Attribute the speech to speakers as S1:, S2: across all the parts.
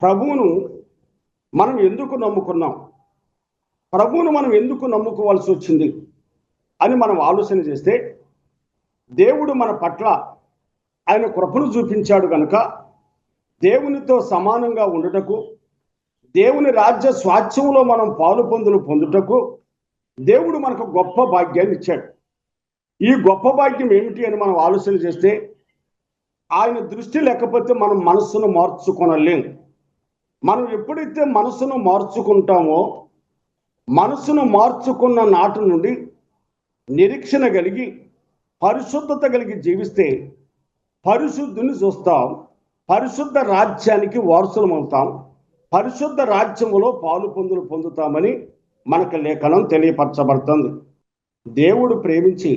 S1: ప్రభువును మనం ఎందుకు నమ్ముకున్నాం, ప్రభువును మనం ఎందుకు నమ్ముకోవాల్సి వచ్చింది అని మనం ఆలోచన చేస్తే, దేవుడు మన పట్ల ఆయన కృపను చూపించాడు కనుక దేవునితో సమానంగా ఉండుటకు, దేవుని రాజ్య స్వాస్థ్యంలో మనం పాలు పొందుటకు దేవుడు మనకు గొప్ప భాగ్యాన్ని ఇచ్చాడు. ఈ గొప్ప భాగ్యం ఏమిటి అని మనం ఆలోచన చేస్తే, ఆయన దృష్టి లేకపోతే మనం మనస్సును మార్చుకొనలేం. మనం ఎప్పుడైతే మనస్సును మార్చుకుంటామో, మనస్సును మార్చుకున్న నాటి నుండి నిరీక్షణ కలిగి పరిశుద్ధత కలిగి జీవిస్తే పరిశుద్ధుని చూస్తాం, పరిశుద్ధ రాజ్యానికి వారసులమవుతాం, పరిశుద్ధ రాజ్యములో పాలు పొందుతామని మనకు లేఖనం తెలియపరచబడుతుంది. దేవుడు ప్రేమించి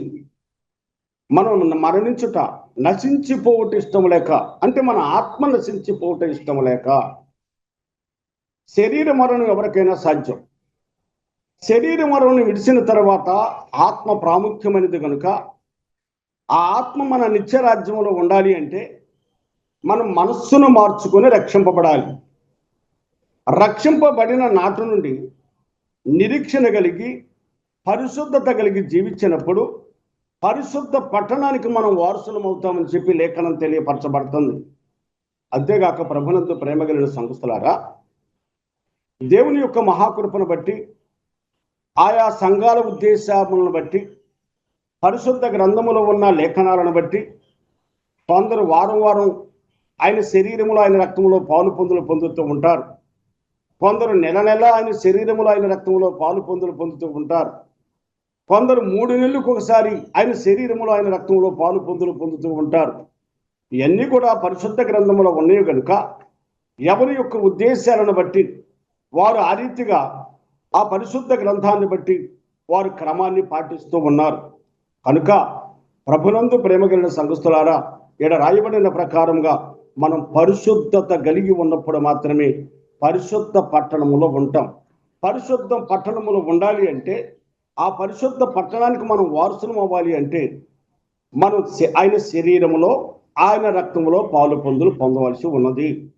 S1: మనం మరణించుట, నశించిపోవుట ఇష్టం లేక, అంటే మన ఆత్మ నశించిపోవుట ఇష్టం లేక, శరీర మరణం ఎవరికైనా సాధ్యం. శరీర మరణం విడిచిన తర్వాత ఆత్మ ప్రాముఖ్యమైనది కనుక ఆ ఆత్మ మన నిత్య రాజ్యంలో ఉండాలి అంటే మనం మనస్సును మార్చుకొని రక్షింపబడాలి. రక్షింపబడిన నాటి నుండి నిరీక్షణ కలిగి పరిశుద్ధత కలిగి జీవించినప్పుడు పరిశుద్ధ పట్టణానికి మనం వారసులం అవుతామని చెప్పి లేఖనం తెలియపరచబడుతుంది. అంతేగాక ప్రభునందు ప్రేమ కలిగిన సంఘస్థులారా, దేవుని యొక్క మహాకృపను బట్టి, ఆయా సంఘాల ఉద్దేశాలను బట్టి, పరిశుద్ధ గ్రంథములో ఉన్న లేఖనాలను బట్టి కొందరు వారం వారం ఆయన శరీరములో ఆయన రక్తంలో పాలు పొందుతూ ఉంటారు. కొందరు నెల నెల ఆయన శరీరములో ఆయన రక్తంలో పాలు పొందుతూ ఉంటారు. కొందరు 3 నెలలకు ఒకసారి ఆయన శరీరములో ఆయన రక్తంలో పాలు పొందుతూ ఉంటారు. ఇవన్నీ కూడా పరిశుద్ధ గ్రంథంలో ఉన్నాయి కనుక ఎవరి యొక్క ఉద్దేశాలను బట్టి వారు ఆ రీతిగా ఆ పరిశుద్ధ గ్రంథాన్ని బట్టి వారు క్రమాన్ని పాటిస్తూ ఉన్నారు. కనుక ప్రభునందు ప్రేమ కలిగిన సంఘస్థులారా, ఈడ రాయబడిన ప్రకారంగా మనం పరిశుద్ధత కలిగి ఉన్నప్పుడు మాత్రమే పరిశుద్ధ పట్టణములో ఉంటాం. పరిశుద్ధ పట్టణములో ఉండాలి అంటే, ఆ పరిశుద్ధ పట్టణానికి మనం వారసులం అవ్వాలి అంటే మనం ఆయన శరీరములో ఆయన రక్తములో పాలు పొందవలసి ఉన్నది.